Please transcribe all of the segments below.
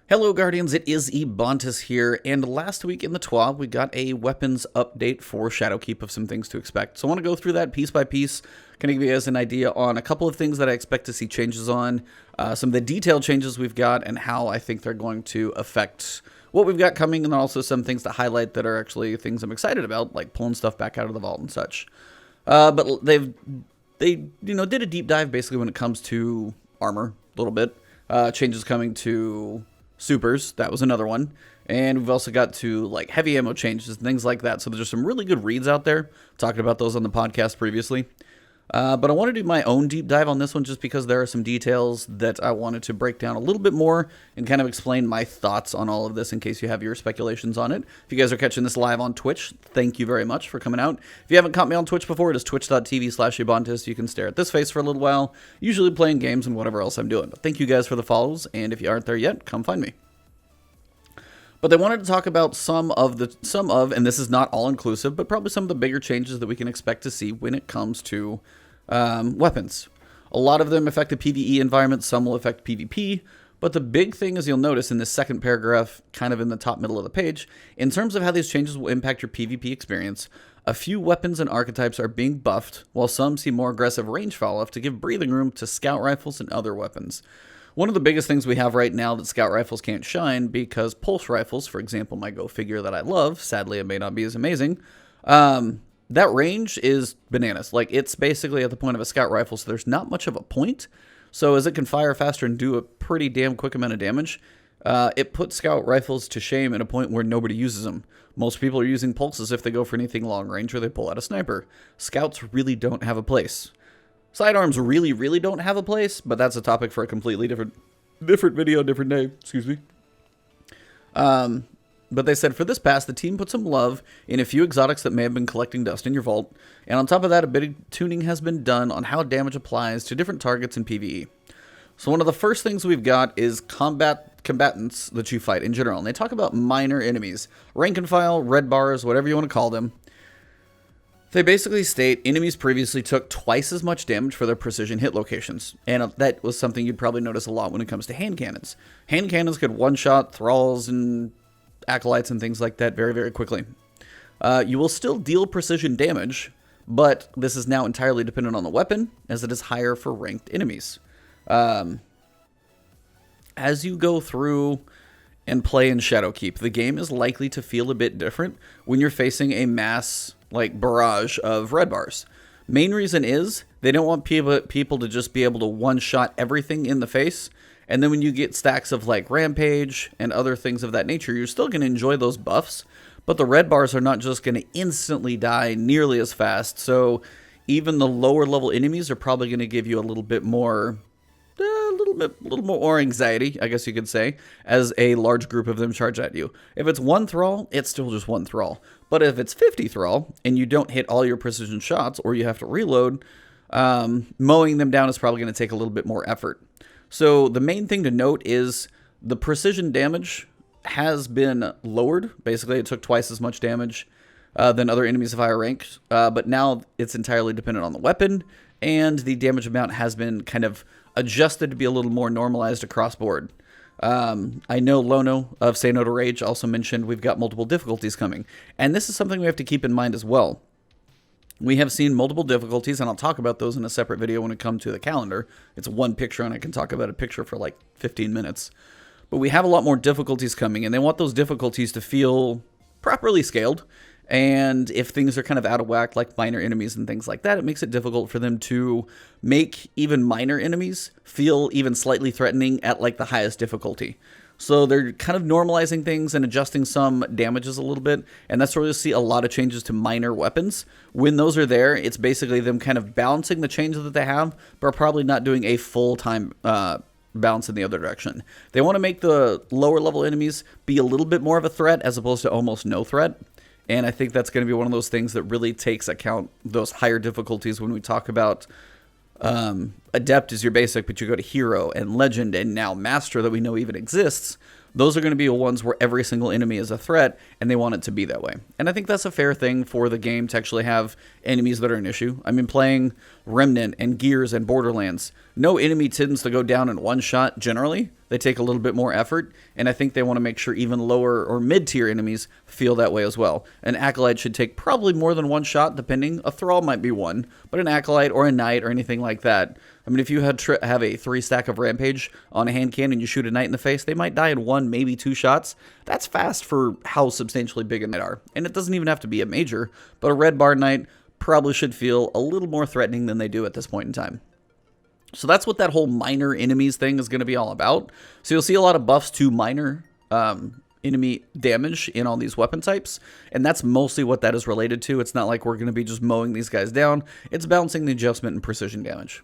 Hello Guardians, it is Ebontis here, and last week in the TWAB we got a weapons update for Shadowkeep of some things to expect. So I want to go through that piece by piece, kind of give you guys an idea on a couple of things that I expect to see changes on, some of the detailed changes we've got, and how I think they're going to affect what we've got coming, and then also some things to highlight that are actually things I'm excited about, like pulling stuff back out of the vault and such. But they did a deep dive basically when it comes to armor a little bit, changes coming to supers, that was another one, and we've also got to like heavy ammo changes and things like that. So there's some really good reads out there, talking about those on the podcast previously, but I want to do my own deep dive on this one just because there are some details that I wanted to break down a little bit more and kind of explain my thoughts on all of this in case you have your speculations on it. If you guys are catching this live on Twitch, thank you very much for coming out. If you haven't caught me on Twitch before, it is twitch.tv/Ebontis. You can stare at this face for a little while, usually playing games and whatever else I'm doing. But thank you guys for the follows, and if you aren't there yet, come find me. But they wanted to talk about some of, and this is not all inclusive, but probably some of the bigger changes that we can expect to see when it comes to weapons. A lot of them affect the PvE environment, some will affect PvP, but the big thing is you'll notice in this second paragraph, kind of in the top middle of the page, in terms of how these changes will impact your PvP experience, a few weapons and archetypes are being buffed, while some see more aggressive range fall-off to give breathing room to scout rifles and other weapons. One of the biggest things we have right now that scout rifles can't shine because pulse rifles, for example, my Go figure that I love, sadly it may not be as amazing, that range is bananas. Like, it's basically at the point of a scout rifle, so there's not much of a point. So as it can fire faster and do a pretty damn quick amount of damage, it puts scout rifles to shame at a point where nobody uses them. Most people are using pulses if they go for anything long range or they pull out a sniper. Scouts really don't have a place. Sidearms really don't have a place, but that's a topic for a completely different video, different day. Excuse me. But they said for this pass, the team put some love in a few exotics that may have been collecting dust in your vault, and on top of that, a bit of tuning has been done on how damage applies to different targets in PvE. So one of the first things we've got is combatants that you fight in general, and they talk about minor enemies, rank and file, red bars, whatever you want to call them. They basically state enemies previously took twice as much damage for their precision hit locations, and that was something you'd probably notice a lot when it comes to hand cannons. Hand cannons could one-shot thralls and acolytes and things like that very quickly. You will still deal precision damage, but this is now entirely dependent on the weapon, as it is higher for ranked enemies. As you go through and play in Shadowkeep, the game is likely to feel a bit different when you're facing a mass barrage of red bars. Main reason is they don't want people to just be able to one-shot everything in the face, and then when you get stacks of rampage and other things of that nature, you're still going to enjoy those buffs, but the red bars are not just going to instantly die nearly as fast, so even the lower level enemies are probably going to give you a little bit more anxiety, I guess you could say, as a large group of them charge at you. If it's one thrall, it's still just one thrall. But if it's 50 thrall, and you don't hit all your precision shots, or you have to reload, mowing them down is probably going to take a little bit more effort. So the main thing to note is the precision damage has been lowered. Basically, it took twice as much damage than other enemies of higher rank, but now it's entirely dependent on the weapon, and the damage amount has been kind of adjusted to be a little more normalized across board. I know Lono of Say No to Rage also mentioned we've got multiple difficulties coming, and this is something we have to keep in mind as well. We have seen multiple difficulties, and I'll talk about those in a separate video when it comes to the calendar. It's one picture, and I can talk about a picture for like 15 minutes. But we have a lot more difficulties coming, and they want those difficulties to feel properly scaled. And if things are kind of out of whack, like minor enemies and things like that, it makes it difficult for them to make even minor enemies feel even slightly threatening at like the highest difficulty. So they're kind of normalizing things and adjusting some damages a little bit, and that's where you'll see a lot of changes to minor weapons. When those are there, it's basically them kind of balancing the changes that they have, but probably not doing a full-time balance in the other direction. They want to make the lower level enemies be a little bit more of a threat as opposed to almost no threat. And I think that's going to be one of those things that really takes account those higher difficulties when we talk about Adept is your basic, but you go to Hero and Legend and now Master that we know even exists, those are going to be the ones where every single enemy is a threat, and they want it to be that way. And I think that's a fair thing for the game to actually have enemies that are an issue. I mean, playing Remnant and Gears and Borderlands, no enemy tends to go down in one shot generally. They take a little bit more effort, and I think they want to make sure even lower or mid-tier enemies feel that way as well. An Acolyte should take probably more than one shot, depending. A Thrall might be one, but an Acolyte or a Knight or anything like that, I mean, if you have a 3-stack of Rampage on a hand cannon and you shoot a Knight in the face, they might die in 1, maybe 2 shots. That's fast for how substantially big a Knight are. And it doesn't even have to be a major, but a Red Bar Knight probably should feel a little more threatening than they do at this point in time. So that's what that whole minor enemies thing is going to be all about. So you'll see a lot of buffs to minor enemy damage in all these weapon types, and that's mostly what that is related to. It's not like we're going to be just mowing these guys down. It's balancing the adjustment and precision damage.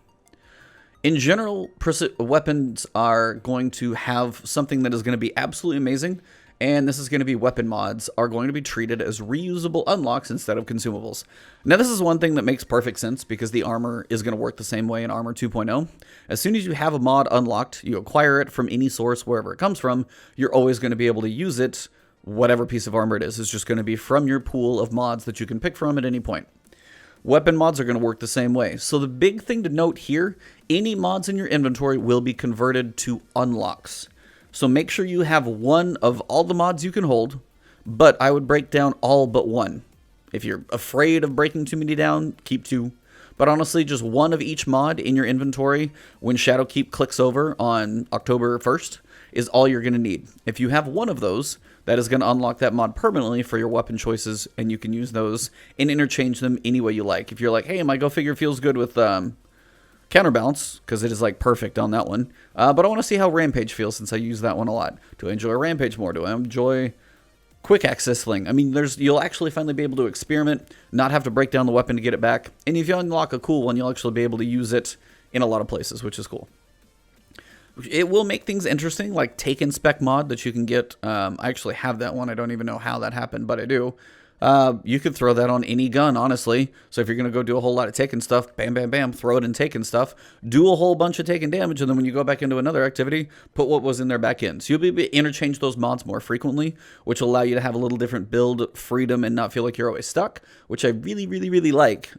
In general, weapons are going to have something that is going to be absolutely amazing, and this is going to be weapon mods are going to be treated as reusable unlocks instead of consumables. Now, this is one thing that makes perfect sense because the armor is going to work the same way in Armor 2.0. As soon as you have a mod unlocked, you acquire it from any source, wherever it comes from, you're always going to be able to use it. Whatever piece of armor it is just going to be from your pool of mods that you can pick from at any point. Weapon mods are going to work the same way. So the big thing to note here, any mods in your inventory will be converted to unlocks. So make sure you have one of all the mods you can hold, but I would break down all but one. If you're afraid of breaking too many down, keep 2. But honestly, just one of each mod in your inventory when Shadowkeep clicks over on October 1st is all you're going to need. If you have one of those, that is going to unlock that mod permanently for your weapon choices, and you can use those and interchange them any way you like. If you're like, hey, my Go Figure feels good with Counterbalance, because it is like perfect on that one, but I want to see how Rampage feels since I use that one a lot. Do I enjoy Rampage more? Do I enjoy Quick Access Sling? I mean, you'll actually finally be able to experiment, not have to break down the weapon to get it back, and if you unlock a cool one, you'll actually be able to use it in a lot of places, which is cool. It will make things interesting, like Take Inspect mod that you can get. I actually have that one. I don't even know how that happened, but I do. You could throw that on any gun, honestly. So if you're going to go do a whole lot of taking stuff, bam, bam, bam, throw it in taking stuff. Do a whole bunch of taking damage, and then when you go back into another activity, put what was in there back in. So you'll be able to interchange those mods more frequently, which will allow you to have a little different build freedom and not feel like you're always stuck, which I really, really, really like.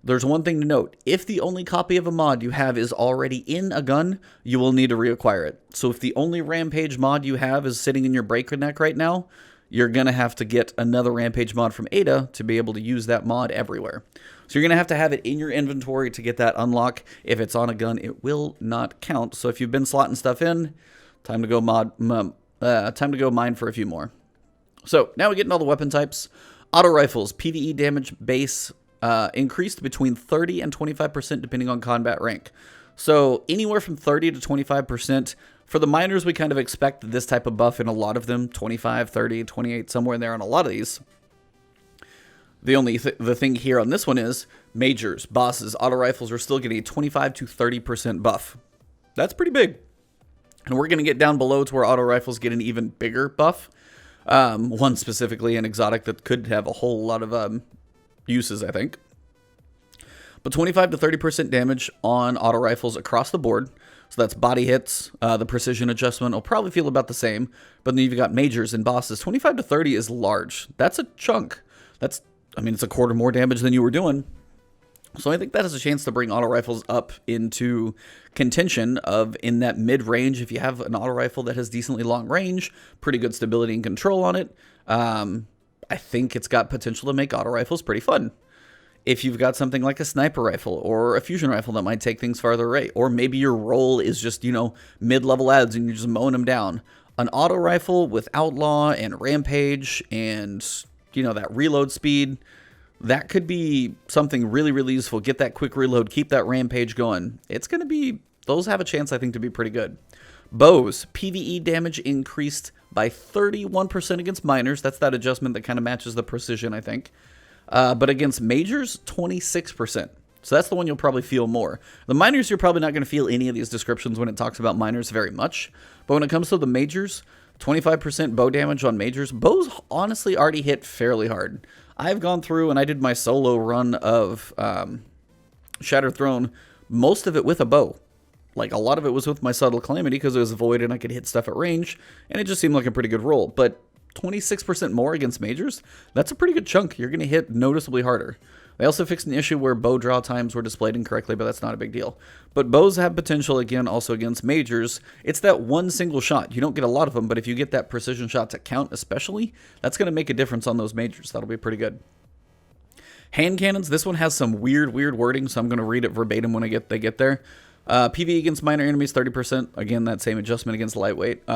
There's one thing to note. If the only copy of a mod you have is already in a gun, you will need to reacquire it. So if the only Rampage mod you have is sitting in your breaker neck right now, you're going to have to get another Rampage mod from Ada to be able to use that mod everywhere. So you're going to have it in your inventory to get that unlock. If it's on a gun, it will not count. So if you've been slotting stuff in, time to go mine for a few more. So now we get into all the weapon types. Auto rifles, PvE damage base increased between 30 and 25% depending on combat rank. So anywhere from 30 to 25%. For the miners, we kind of expect this type of buff in a lot of them. 25, 30, 28, somewhere in there on a lot of these. The thing here on this one is majors, bosses, auto rifles are still getting a 25 to 30% buff. That's pretty big. And we're going to get down below to where auto rifles get an even bigger buff. One specifically, an exotic that could have a whole lot of uses, I think. But 25 to 30% damage on auto rifles across the board. So that's body hits. The precision adjustment will probably feel about the same. But then you've got majors and bosses. 25 to 30 is large. That's a chunk. It's a quarter more damage than you were doing. So I think that has a chance to bring auto rifles up into contention of in that mid-range. If you have an auto rifle that has decently long range, pretty good stability and control on it, I think it's got potential to make auto rifles pretty fun. If you've got something like a sniper rifle or a fusion rifle that might take things farther away, or maybe your role is just, mid-level ads and you're just mowing them down. An auto rifle with outlaw and rampage and, that reload speed, that could be something really, really useful. Get that quick reload, keep that rampage going. Those have a chance, I think, to be pretty good. Bows, PvE damage increased by 31% against miners. That's that adjustment that kind of matches the precision, I think. But against majors, 26%. So that's the one you'll probably feel more. The minors, you're probably not going to feel any of these descriptions when it talks about minors very much. But when it comes to the majors, 25% bow damage on majors. Bows honestly already hit fairly hard. I've gone through and I did my solo run of Shattered Throne. most of it with a bow. Like, a lot of it was with my Subtle Calamity because it was void and I could hit stuff at range, and it just seemed like a pretty good roll. But 26% more against Majors, that's a pretty good chunk. You're going to hit noticeably harder. They also fixed an issue where bow draw times were displayed incorrectly, but that's not a big deal. But bows have potential, again, also against Majors. It's that one single shot. You don't get a lot of them, but if you get that precision shot to count especially, that's going to make a difference on those Majors. That'll be pretty good. Hand cannons, this one has some weird wording, so I'm going to read it verbatim when they get there. PvE against minor enemies, 30%. Again, that same adjustment against lightweight.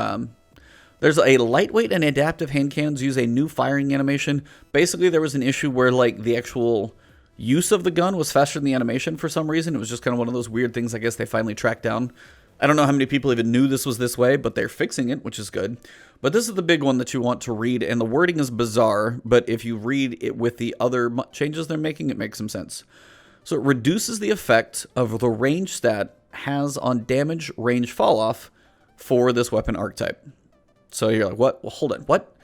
There's a lightweight and adaptive hand cannons use a new firing animation. Basically, there was an issue where, like, the actual use of the gun was faster than the animation for some reason. It was just kind of one of those weird things I guess they finally tracked down. I don't know how many people even knew this was this way, but they're fixing it, which is good. But this is the big one that you want to read, and the wording is bizarre, but if you read it with the other changes they're making, it makes some sense. So it reduces the effect of the range stat has on damage range falloff for this weapon archetype. So you're like, what? Well, hold on, what?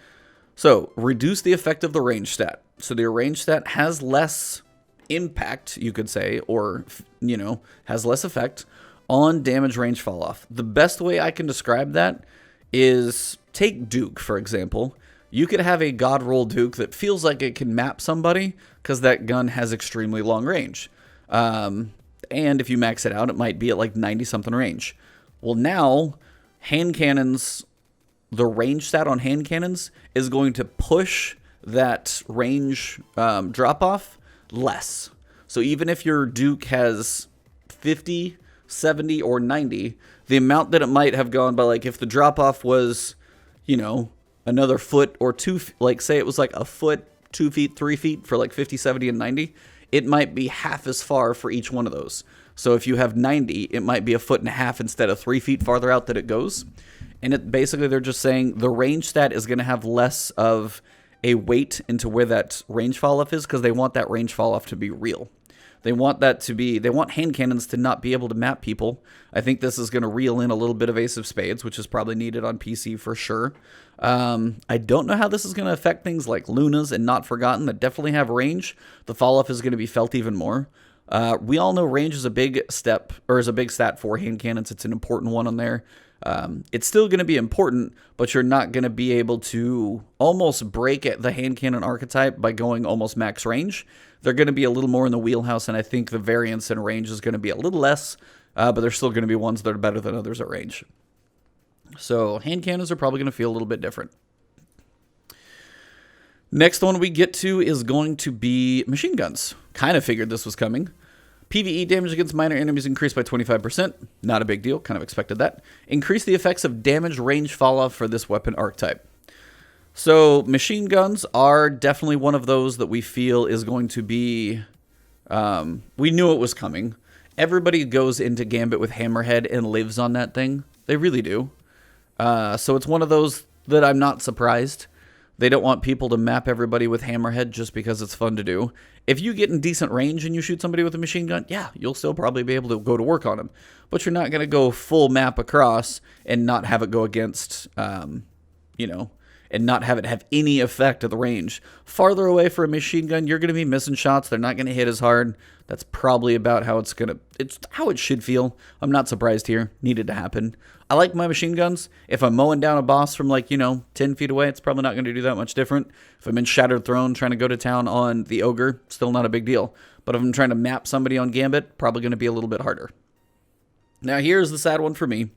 So reduce the effect of the range stat. So the range stat has less impact, you could say, or, you know, has less effect on damage range fall off. The best way I can describe that is take Duke, for example. You could have a god roll Duke that feels like it can map somebody because that gun has extremely long range. And if you max it out, it might be at like 90 something range. Well, now hand cannons, the range stat on hand cannons is going to push that range drop off less. So even if your Duke has 50, 70, or 90, the amount that it might have gone by, like if the drop off was, you know, another foot or 2, like say it was like a foot, 2 feet, 3 feet for like 50, 70, and 90, it might be half as far for each one of those. So if you have 90, it might be a foot and a half instead of 3 feet farther out that it goes. And it basically, they're just saying the range stat is going to have less of a weight into where that range fall off is because they want that range fall off to be real. They want that to be, they want hand cannons to not be able to map people. I think this is going to reel in a little bit of Ace of Spades, which is probably needed on PC for sure. I don't know how this is going to affect things like Lunas and Not Forgotten that definitely have range. The fall off is going to be felt even more. We all know range is a big step, or is a big stat for hand cannons. It's an important one on there. It's still going to be important, but you're not going to be able to almost break at the hand cannon archetype by going almost max range. They're going to be a little more in the wheelhouse, and I think the variance in range is going to be a little less, but there's still going to be ones that are better than others at range. So hand cannons are probably going to feel a little bit different. Next one we get to is going to be machine guns. Kind of figured this was coming. PvE damage against minor enemies increased by 25%. Not a big deal. Kind of expected that. Increase the effects of damage range falloff for this weapon archetype. So machine guns are definitely one of those that we feel is going to be... we knew it was coming. Everybody goes into Gambit with Hammerhead and lives on that thing. They really do. So it's one of those that I'm not surprised. They don't want people to map everybody with Hammerhead just because it's fun to do. If you get in decent range and you shoot somebody with a machine gun, yeah, you'll still probably be able to go to work on them. But you're not going to go full map across and not have it go against, you know, and not have it have any effect at the range. Farther away for a machine gun, you're going to be missing shots. They're not going to hit as hard. That's probably about how it's how it should feel. I'm not surprised here. Needed to happen. I like my machine guns. If I'm mowing down a boss from 10 feet away, it's probably not going to do that much different. If I'm in Shattered Throne trying to go to town on the Ogre, still not a big deal. But if I'm trying to map somebody on Gambit, probably going to be a little bit harder. Now here's the sad one for me.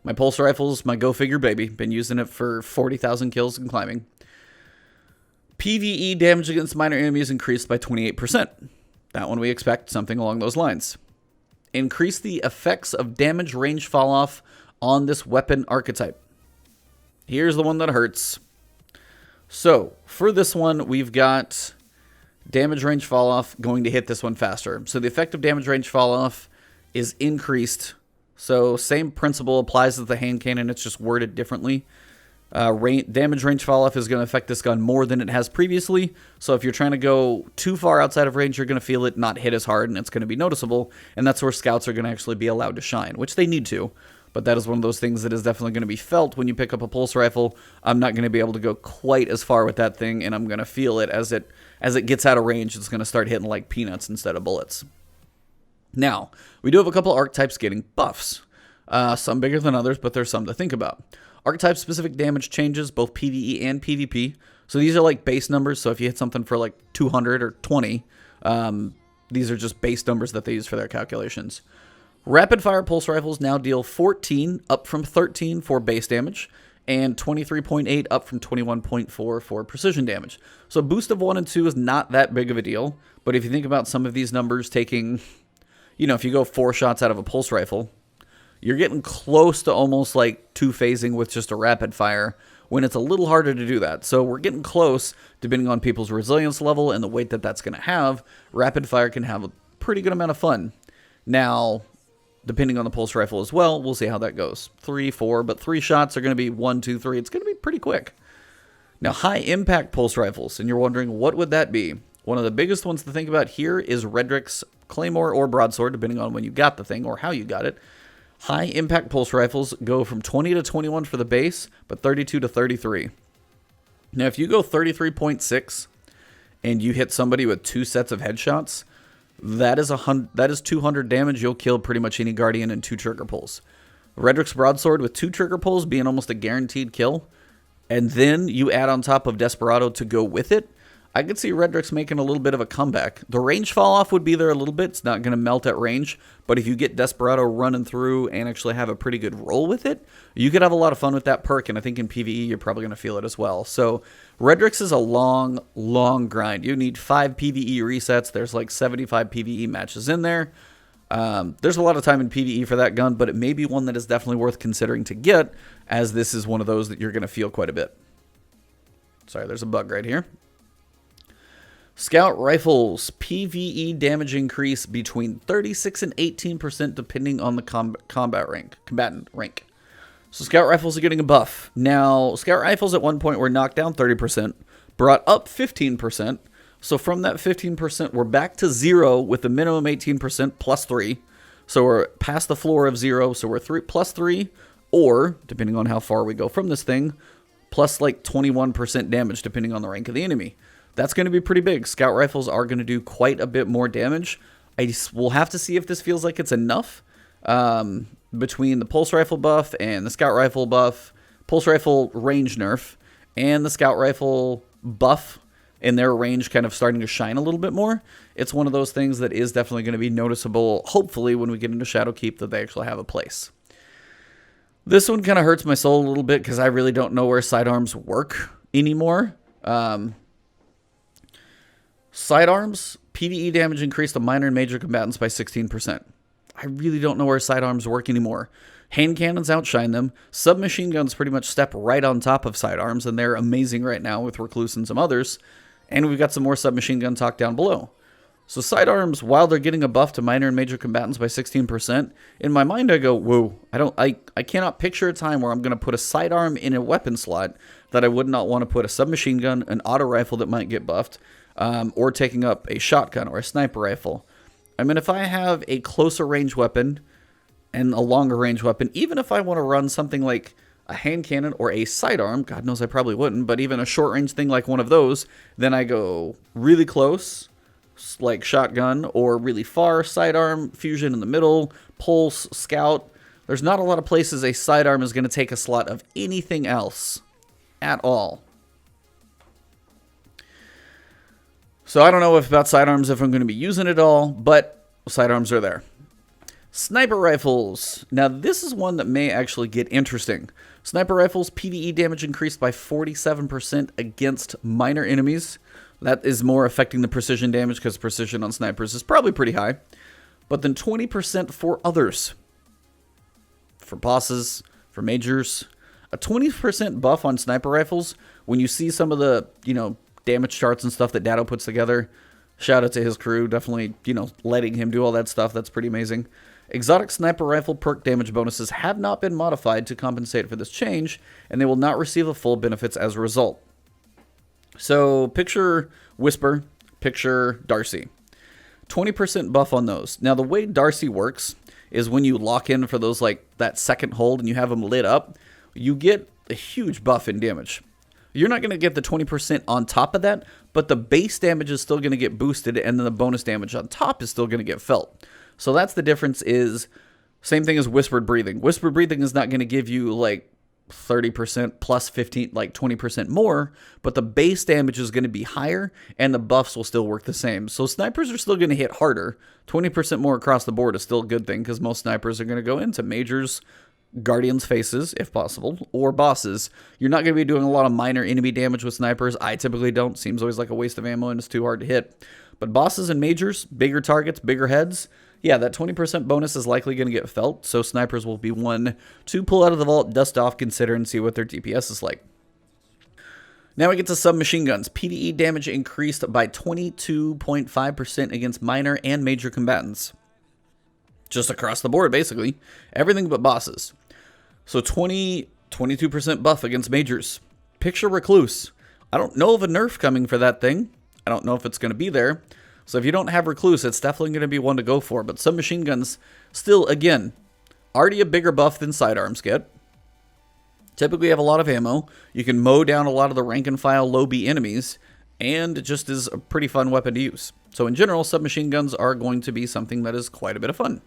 My pulse rifle's my go figure baby. Been using it for 40,000 kills and climbing. PvE damage against minor enemies increased by 28%. That one we expect something along those lines. Increase the effects of damage range falloff on this weapon archetype. Here's the one that hurts. So for this one, we've got damage range falloff going to hit this one faster. So the effect of damage range falloff is increased. So same principle applies to the hand cannon. It's just worded differently. Damage range falloff is going to affect this gun more than it has previously. So if you're trying to go too far outside of range, you're going to feel it not hit as hard, and it's going to be noticeable. And that's where scouts are going to actually be allowed to shine, which they need to. But that is one of those things that is definitely going to be felt when you pick up a pulse rifle. I'm not going to be able to go quite as far with that thing, and I'm going to feel it as it gets out of range. It's going to start hitting like peanuts instead of bullets. Now, we do have a couple archetypes getting buffs. Some bigger than others, but there's some to think about. Archetype-specific damage changes, both PvE and PvP. So these are like base numbers, so if you hit something for like 200 or 20, these are just base numbers that they use for their calculations. Rapid-fire pulse rifles now deal 14, up from 13 for base damage, and 23.8 up from 21.4 for precision damage. So a boost of 1 and 2 is not that big of a deal, but if you think about some of these numbers taking, if you go 4 shots out of a pulse rifle, you're getting close to almost like 2-phasing with just a rapid fire when it's a little harder to do that. So we're getting close, depending on people's resilience level and the weight that that's going to have. Rapid fire can have a pretty good amount of fun. Now, depending on the pulse rifle as well, we'll see how that goes. 3, 4, but 3 shots are going to be 1, 2, 3. It's going to be pretty quick. Now, high impact pulse rifles, and you're wondering what would that be? One of the biggest ones to think about here is Redrick's Claymore or Broadsword, depending on when you got the thing or how you got it. High impact pulse rifles go from 20 to 21 for the base, but 32 to 33. Now, if you go 33.6 and you hit somebody with 2 sets of headshots, that is 200 damage. You'll kill pretty much any Guardian in 2 trigger pulls. Redrick's Broadsword with 2 trigger pulls being almost a guaranteed kill, and then you add on top of Desperado to go with it, I could see Redrick's making a little bit of a comeback. The range fall off would be there a little bit. It's not going to melt at range. But if you get Desperado running through and actually have a pretty good roll with it, you could have a lot of fun with that perk. And I think in PvE, you're probably going to feel it as well. So Redrick's is a long, long grind. You need 5 PvE resets. There's like 75 PvE matches in there. There's a lot of time in PvE for that gun, but it may be one that is definitely worth considering to get, as this is one of those that you're going to feel quite a bit. Sorry, there's a bug right here. Scout rifles, PvE damage increase between 36 and 18% depending on the combatant rank. So scout rifles are getting a buff. Now, scout rifles at one point were knocked down 30%, brought up 15%. So from that 15%, we're back to 0 with the minimum 18% plus 3. So we're past the floor of 0, so we're plus 3, or, depending on how far we go from this thing, plus like 21% damage depending on the rank of the enemy. That's going to be pretty big. Scout rifles are going to do quite a bit more damage. We'll have to see if this feels like it's enough between the pulse rifle buff and the scout rifle buff, pulse rifle range nerf, and the scout rifle buff and their range kind of starting to shine a little bit more. It's one of those things that is definitely going to be noticeable, hopefully, when we get into Shadowkeep, that they actually have a place. This one kind of hurts my soul a little bit because I really don't know where sidearms work anymore. Sidearms, PvE damage increased to minor and major combatants by 16%. I really don't know where sidearms work anymore. Hand cannons outshine them. Submachine guns pretty much step right on top of sidearms, and they're amazing right now with Recluse and some others. And we've got some more submachine gun talk down below. So sidearms, while they're getting a buff to minor and major combatants by 16%, in my mind I go, whoa, I cannot picture a time where I'm going to put a sidearm in a weapon slot that I would not want to put a submachine gun, an auto rifle that might get buffed, or taking up a shotgun or a sniper rifle. I mean, if I have a closer range weapon and a longer range weapon, even if I want to run something like a hand cannon or a sidearm, God knows I probably wouldn't, but even a short range thing like one of those, then I go really close, like shotgun, or really far, sidearm, fusion in the middle, pulse, scout. There's not a lot of places a sidearm is going to take a slot of anything else at all. So I don't know about sidearms if I'm going to be using it all, but sidearms are there. Sniper rifles. Now this is one that may actually get interesting. Sniper rifles, PvE damage increased by 47% against minor enemies. That is more affecting the precision damage because precision on snipers is probably pretty high. But then 20% for others. For bosses, for majors. A 20% buff on sniper rifles, when you see some of the, damage charts and stuff that Dado puts together, shout out to his crew, definitely, letting him do all that stuff. That's pretty amazing. Exotic sniper rifle perk damage bonuses have not been modified to compensate for this change, and they will not receive the full benefits as a result. So picture Whisper, picture Darcy. 20% buff on those. Now the way Darcy works is when you lock in for those, like that second hold and you have them lit up, you get a huge buff in damage. You're not going to get the 20% on top of that, but the base damage is still going to get boosted, and then the bonus damage on top is still going to get felt. So that's the difference. Is same thing as whispered breathing. Whispered breathing is not going to give you like 30% plus 15, like 20% more, but the base damage is going to be higher and the buffs will still work the same. So snipers are still going to hit harder. 20% more across the board is still a good thing because most snipers are going to go into majors, guardians' faces, if possible, or bosses. You're not going to be doing a lot of minor enemy damage with snipers. I typically don't. Seems always like a waste of ammo and it's too hard to hit. But bosses and majors, bigger targets, bigger heads, yeah, that 20% bonus is likely going to get felt, so snipers will be one to pull out of the vault, dust off, consider, and see what their DPS is like. Now we get to submachine guns. PvE damage increased by 22.5% against minor and major combatants. Just across the board, basically. Everything but bosses. So 22% buff against majors. Picture Recluse. I don't know of a nerf coming for that thing. I don't know if it's going to be there. So if you don't have Recluse, it's definitely going to be one to go for. But submachine guns, still, again, already a bigger buff than sidearms get. Typically have a lot of ammo. You can mow down a lot of the rank and file low B enemies. And it just is a pretty fun weapon to use. So in general, submachine guns are going to be something that is quite a bit of fun.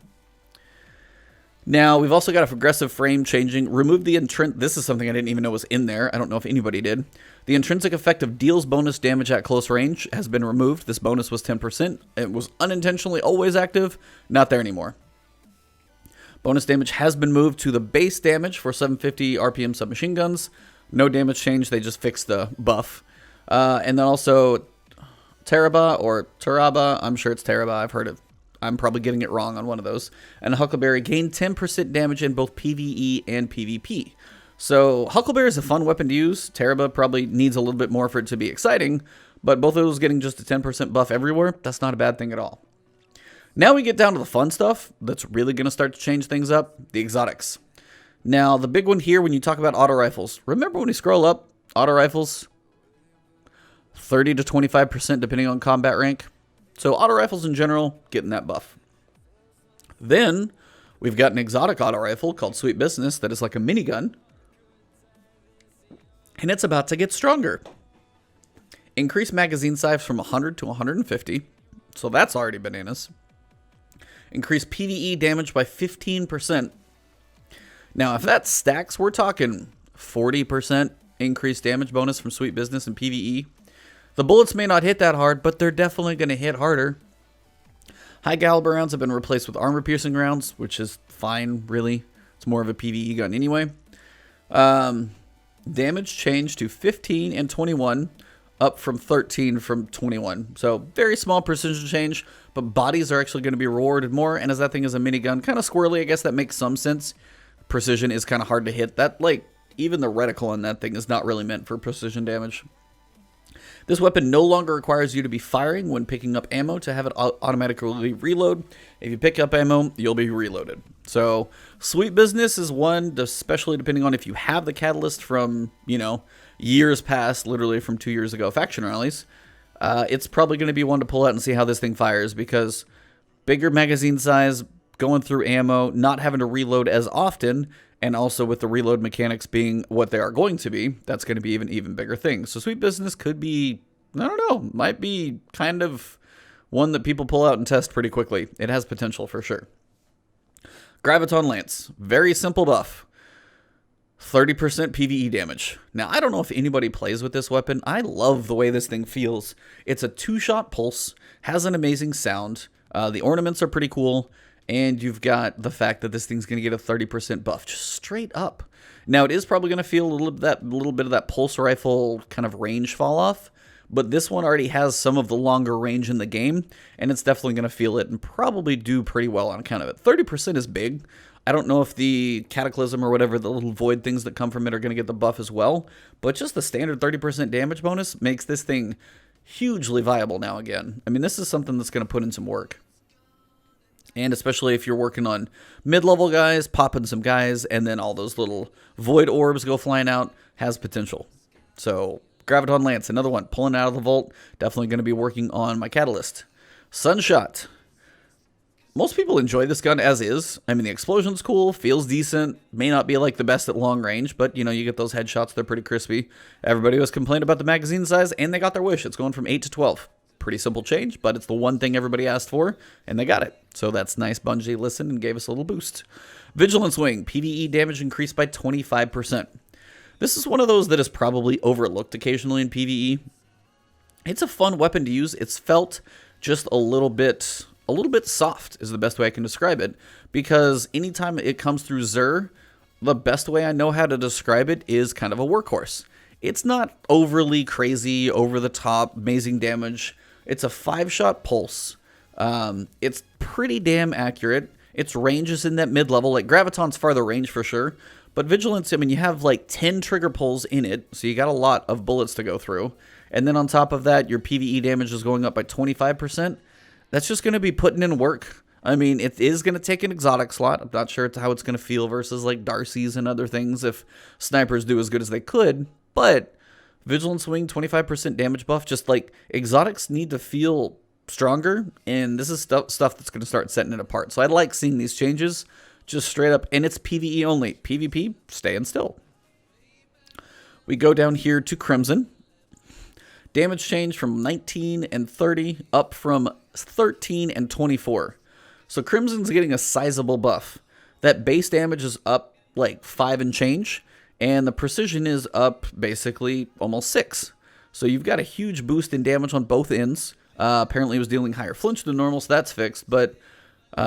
Now, we've also got a progressive frame changing. Remove the intrinsic. This is something I didn't even know was in there. I don't know if anybody did. The intrinsic effect of deals bonus damage at close range has been removed. This bonus was 10%. It was unintentionally always active. Not there anymore. Bonus damage has been moved to the base damage for 750 RPM submachine guns. No damage change. They just fixed the buff. And then also Taraba or Taraba. I'm sure it's Taraba. I've heard it. I'm probably getting it wrong on one of those. And Huckleberry gained 10% damage in both PvE and PvP. So Huckleberry is a fun weapon to use. Taraba probably needs a little bit more for it to be exciting. But both of those getting just a 10% buff everywhere, that's not a bad thing at all. Now we get down to the fun stuff that's really going to start to change things up. The exotics. Now the big one here when you talk about auto rifles. Remember when you scroll up, auto rifles, 30 to 25% depending on combat rank. So auto rifles in general, getting that buff. Then we've got an exotic auto rifle called Sweet Business that is like a minigun. And it's about to get stronger. Increase magazine size from 100 to 150. So that's already bananas. Increase PvE damage by 15%. Now if that stacks, we're talking 40% increased damage bonus from Sweet Business and PvE. The bullets may not hit that hard, but they're definitely going to hit harder. High caliber rounds have been replaced with armor-piercing rounds, which is fine, really. It's more of a PvE gun anyway. Damage changed to 15 and 21, up from 13 from 21. So very small precision change, but bodies are actually going to be rewarded more. And as that thing is a minigun, kind of squirrely, I guess that makes some sense. Precision is kind of hard to hit. That, like, even the reticle on that thing is not really meant for precision damage. This weapon no longer requires you to be firing when picking up ammo to have it automatically reload. If you pick up ammo, you'll be reloaded. So, Sweet Business is one, especially depending on if you have the catalyst from, you know, years past, literally from 2 years ago, faction rallies. It's probably going to be one to pull out and see how this thing fires because bigger magazine size, going through ammo, not having to reload as often, and also with the reload mechanics being what they are going to be, that's going to be even bigger things. So Sweet Business could be, I don't know, might be kind of one that people pull out and test pretty quickly. It has potential for sure. Graviton Lance, very simple buff. 30% PvE damage. Now, I don't know if anybody plays with this weapon. I love the way this thing feels. It's a 2-shot pulse, has an amazing sound. The ornaments are pretty cool. And you've got the fact that this thing's going to get a 30% buff, just straight up. Now, it is probably going to feel a little bit of that pulse rifle kind of range fall off, but this one already has some of the longer range in the game, and it's definitely going to feel it and probably do pretty well on account of it. 30% is big. I don't know if the Cataclysm or whatever, the little void things that come from it are going to get the buff as well, but just the standard 30% damage bonus makes this thing hugely viable now again. I mean, this is something that's going to put in some work. And especially if you're working on mid-level guys, popping some guys, and then all those little void orbs go flying out, has potential. So, Graviton Lance, another one, pulling out of the vault. Definitely going to be working on my Catalyst. Sunshot. Most people enjoy this gun as is. I mean, the explosion's cool, feels decent, may not be like the best at long range, but, you know, you get those headshots, they're pretty crispy. Everybody was complaining about the magazine size, and they got their wish. It's going from 8 to 12. Pretty simple change, but it's the one thing everybody asked for, and they got it. So that's nice. Bungie listened and gave us a little boost. Vigilance Wing, PvE damage increased by 25%. This is one of those that is probably overlooked occasionally in PvE. It's a fun weapon to use. It's felt just a little bit soft is the best way I can describe it, because anytime it comes through Xur, the best way I know how to describe it is kind of a workhorse. It's not overly crazy, over the top, amazing damage. It's a 5-shot pulse. It's pretty damn accurate. Its range is in that mid-level. Like, Graviton's farther range for sure. But Vigilance, I mean, you have like 10 trigger pulls in it, so you got a lot of bullets to go through. And then on top of that, your PvE damage is going up by 25%. That's just going to be putting in work. I mean, it is going to take an exotic slot. I'm not sure how it's going to feel versus like Darcy's and other things if snipers do as good as they could. But Vigilance Wing, 25% damage buff, just like exotics need to feel stronger, and this is stuff that's going to start setting it apart. So I like seeing these changes just straight up, and it's PvE only. PvP, staying still. We go down here to Crimson. Damage change from 19 and 30 up from 13 and 24. So Crimson's getting a sizable buff. That base damage is up like 5 and change, and the precision is up basically almost 6. So you've got a huge boost in damage on both ends. Apparently it was dealing higher flinch than normal, so that's fixed. But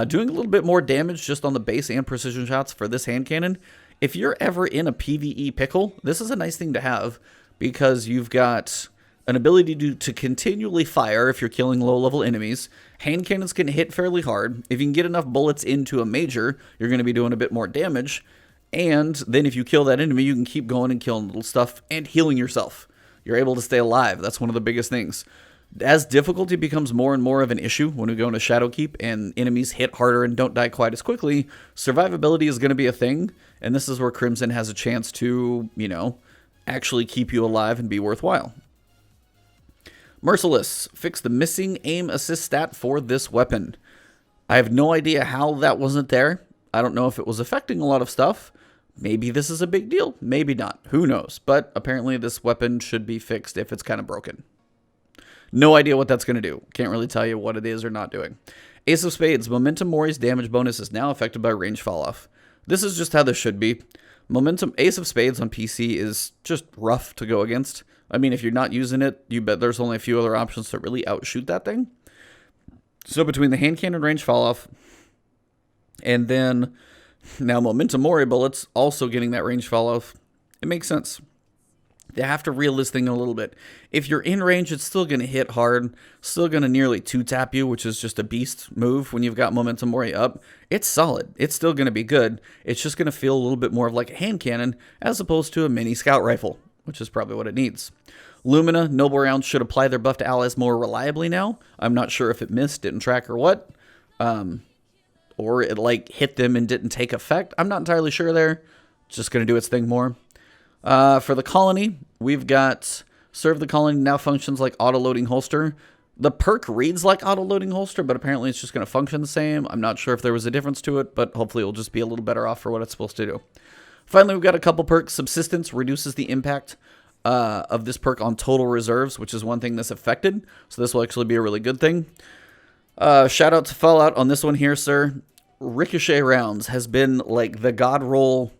doing a little bit more damage just on the base and precision shots for this hand cannon. If you're ever in a PvE pickle, this is a nice thing to have, because you've got an ability to continually fire if you're killing low-level enemies. Hand cannons can hit fairly hard. If you can get enough bullets into a major, you're going to be doing a bit more damage. And then if you kill that enemy, you can keep going and killing little stuff and healing yourself. You're able to stay alive. That's one of the biggest things. As difficulty becomes more and more of an issue when we go into Shadowkeep and enemies hit harder and don't die quite as quickly, survivability is going to be a thing, and this is where Crimson has a chance to, you know, actually keep you alive and be worthwhile. Merciless, fix the missing aim assist stat for this weapon. I have no idea how that wasn't there. I don't know if it was affecting a lot of stuff. Maybe this is a big deal, maybe not. Who knows? But apparently this weapon should be fixed if it's kind of broken. No idea what that's going to do. Can't really tell you what it is or not doing. Ace of Spades. Momentum Mori's damage bonus is now affected by range falloff. This is just how this should be. Momentum Ace of Spades on PC is just rough to go against. I mean, if you're not using it, you bet there's only a few other options to really outshoot that thing. So between the hand cannon range falloff and then now Momentum Mori bullets also getting that range falloff, it makes sense. They have to reel this thing a little bit. If you're in range, it's still going to hit hard, still going to nearly 2-tap you, which is just a beast move when you've got Momentum Mori up. It's solid. It's still going to be good. It's just going to feel a little bit more of like a hand cannon as opposed to a mini scout rifle, which is probably what it needs. Lumina, Noble Rounds should apply their buff to allies more reliably now. I'm not sure if it missed, didn't track, or what. Or it like hit them and didn't take effect. I'm not entirely sure there. It's just going to do its thing more. For the colony, we've got Serve the Colony now functions like auto-loading holster. The perk reads like auto-loading holster, but apparently it's just going to function the same. I'm not sure if there was a difference to it, but hopefully it'll just be a little better off for what it's supposed to do. Finally, we've got a couple perks. Subsistence reduces the impact of this perk on total reserves, which is one thing that's affected. So this will actually be a really good thing. Shout out to Fallout on this one here, sir. Ricochet rounds has been like the god roll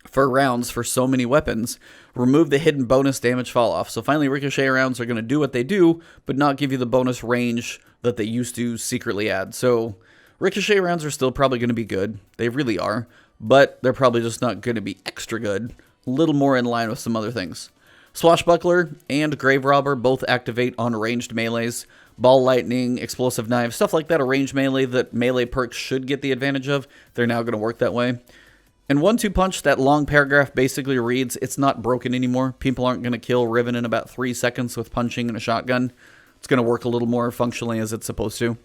for rounds for so many weapons. Remove the hidden bonus damage fall off. So finally Ricochet rounds are going to do what they do, but not give you the bonus range that they used to secretly add. So Ricochet rounds are still probably going to be good. They really are. But they're probably just not going to be extra good. A little more in line with some other things. Swashbuckler and Grave Robber both activate on ranged melees. Ball Lightning, Explosive Knife, stuff like that, a ranged melee that melee perks should get the advantage of. They're now going to work that way. And 1-2 Punch, that long paragraph basically reads, it's not broken anymore. People aren't going to kill Riven in about 3 seconds with punching and a shotgun. It's going to work a little more functionally as it's supposed to.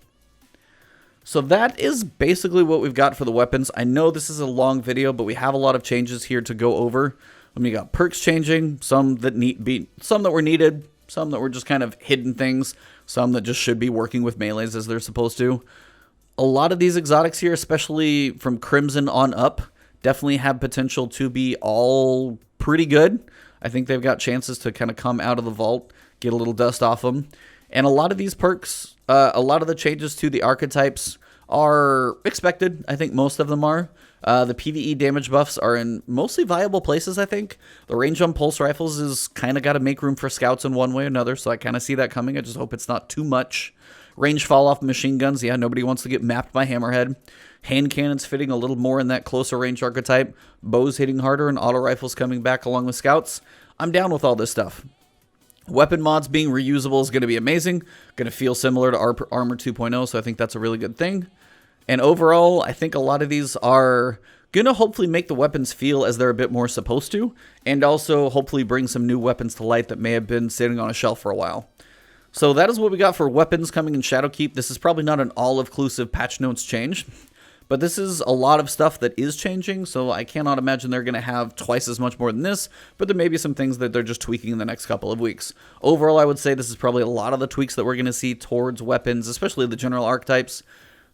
So that is basically what we've got for the weapons. I know this is a long video, but we have a lot of changes here to go over. We got perks changing, some that were needed, some that were just kind of hidden things, some that just should be working with melees as they're supposed to. A lot of these exotics here, especially from Crimson on up, definitely have potential to be all pretty good. I think they've got chances to kind of come out of the vault, get a little dust off them. And a lot of these perks, a lot of the changes to the archetypes are expected. I think most of them are. The PvE damage buffs are in mostly viable places, I think. The range on pulse rifles is kind of got to make room for scouts in one way or another, so I kind of see that coming. I just hope it's not too much. Range fall off machine guns, yeah, nobody wants to get mapped by Hammerhead. Hand cannons fitting a little more in that closer range archetype. Bows hitting harder and auto rifles coming back along with scouts. I'm down with all this stuff. Weapon mods being reusable is going to be amazing. Going to feel similar to Armor 2.0, so I think that's a really good thing. And overall, I think a lot of these are going to hopefully make the weapons feel as they're a bit more supposed to, and also hopefully bring some new weapons to light that may have been sitting on a shelf for a while. So that is what we got for weapons coming in Shadowkeep. This is probably not an all-inclusive patch notes change, but this is a lot of stuff that is changing, so I cannot imagine they're going to have twice as much more than this, but there may be some things that they're just tweaking in the next couple of weeks. Overall, I would say this is probably a lot of the tweaks that we're going to see towards weapons, especially the general archetypes.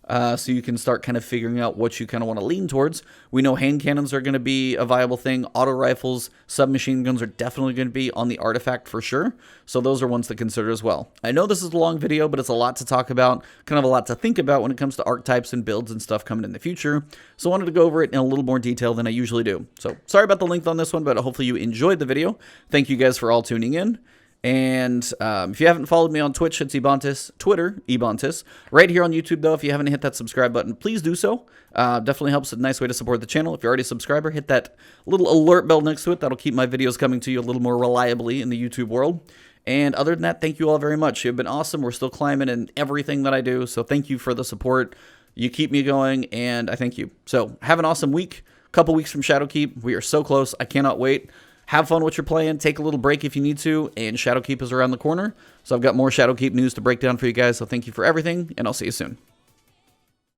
So you can start kind of figuring out what you kind of want to lean towards. We know hand cannons are going to be a viable thing. Auto rifles, submachine guns are definitely going to be on the artifact for sure. So those are ones to consider as well. I know this is a long video, but it's a lot to talk about, kind of a lot to think about when it comes to archetypes and builds and stuff coming in the future. So I wanted to go over it in a little more detail than I usually do. So sorry about the length on this one, but hopefully you enjoyed the video. Thank you guys for all tuning in. And if you haven't followed me on Twitch, it's Ebontis. Twitter, Ebontis. Right here on YouTube, though, if you haven't hit that subscribe button, please do so. Definitely helps. A nice way to support the channel. If you're already a subscriber, hit that little alert bell next to it. That'll keep my videos coming to you a little more reliably in the YouTube world. And other than that, thank you all very much. You've been awesome. We're still climbing in everything that I do. So thank you for the support. You keep me going, and I thank you. So have an awesome week. Couple weeks from Shadowkeep. We are so close. I cannot wait. Have fun what you're playing. Take a little break if you need to. And Shadowkeep is around the corner. So I've got more Shadowkeep news to break down for you guys. So thank you for everything, and I'll see you soon.